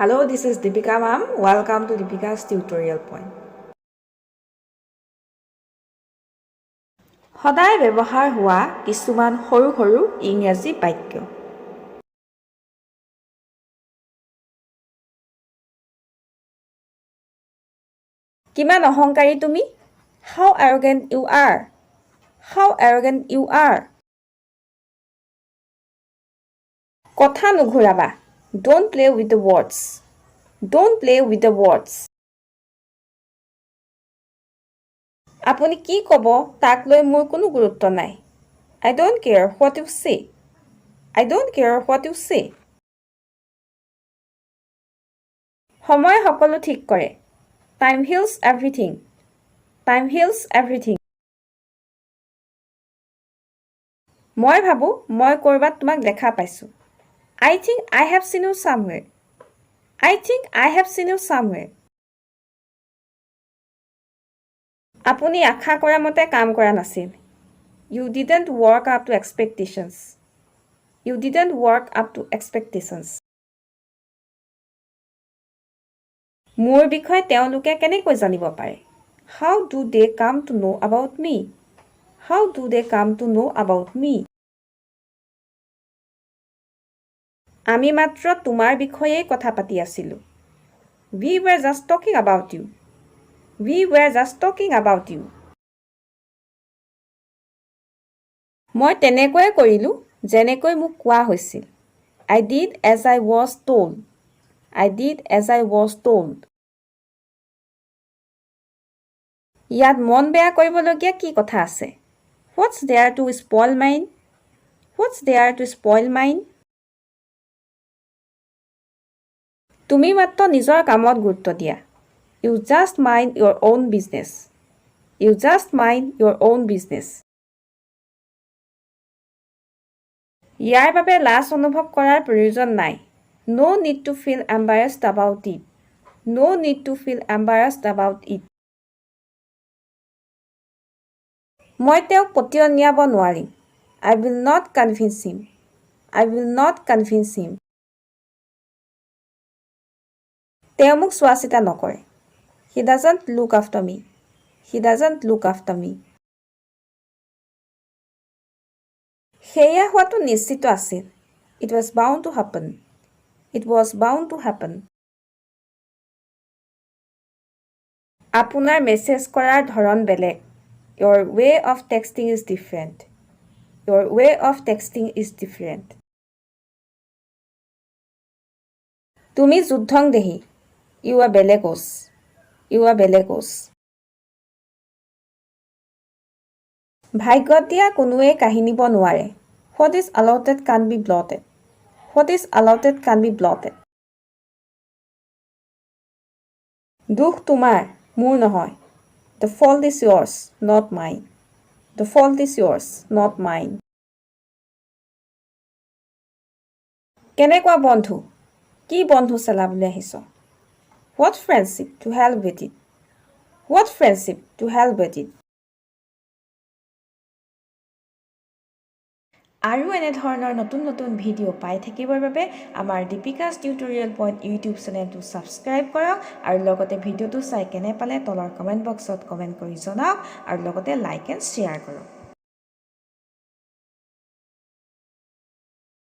Hello, this is Deepika ma'am. Welcome to Deepika's tutorial point. সদায় ব্যৱহাৰ হোৱা কিছুমান সৰু সৰু ইংৰাজী বাক্য। কিমান অহংকাৰী তুমি? How arrogant you are. How arrogant you are. কথা নুঘূৰাবা. Don't play with the words. Don't play with the words. আপুনি কি ক'ব তাক লৈ মোৰ কোনো গুৰুত্ব নাই। I don't care what you say. I don't care what you say. সময় সকলো ঠিক কৰে। Time heals everything. Time heals everything. মই ভাবো মই কৰবাত তোমাক দেখা পাইছো। I think I have seen you somewhere. I think I have seen you somewhere. আপুনি আশা কৰা মতে কাম কৰা নাছিল। You didn't work up to expectations. You didn't work up to expectations. মোৰ বিষয়ে তেওঁলোকে কেনেকৈ জানিব পাৰে? How do they come to know about me? How do they come to know about me? আমি মাত্ৰ তোমাৰ বিষয়ে কথা পাতি আছিলো। We were just talking about you. We were just talking about you. মই তেনেকৈ কৰিলো যেনেকৈ মোক কোৱা হৈছিল। I did as I was told. I did as I was told. ইয়াত মন বেয়া কৰিবলগীয়া কি কথা আছে? What's there to spoil mine? What's there to spoil mine? তুমি মাত্ৰ নিজৰ কামত গুৰুত্ব দিয়া। You just mind your own business. You just mind your own business. ইয়াৰ বাবে লাজ অনুভৱ কৰাৰ প্ৰয়োজন নাই। No need to feel embarrassed about it. No need to feel embarrassed about it. মই তেওঁক পতিয়ন নিয়াব নোৱাৰিম। I will not convince him. I will not convince him. তেওঁ মোক চোৱা চিতা নকৰে। He doesn't look after me. He doesn't look after me. সেয়া হোৱাটো নিশ্চিত আছিল। It was bound to happen. It was bound to happen. আপোনাৰ মেছেজ কৰাৰ ধৰণ বেলেগ। Your way of texting is different. Your way of texting is different. তুমি যুদ্ধংদেহী। You are bellicose. You are bellicose. ভাগ্যত দিয়া কোনোৱে কাঢ়ি নিব নোৱাৰে। What is allotted can be blotted. What is allotted can be blotted. দুখ তোমাৰ, মোৰ নহয়। The fault is yours, not mine. The fault is yours, not mine. কেনেকুৱা বন্ধু? কি বন্ধু চলাবলৈ আহিছ? What friendship to hell with it. What friendship to hell with it. আৰু এনে ধৰণৰ নতুন নতুন ভিডিঅ' পাই থাকিবৰ বাবে আমাৰ দীপিকাছ টিউটৰিয়েল পইণ্ট ইউটিউব চেনেলটো ছাবস্ক্ৰাইব কৰক আৰু লগতে ভিডিঅ'টো চাই কেনে পালে তলৰ কমেণ্ট বক্সত কমেণ্ট কৰি জনাওক আৰু লগতে লাইক এণ্ড শ্বেয়াৰ কৰক।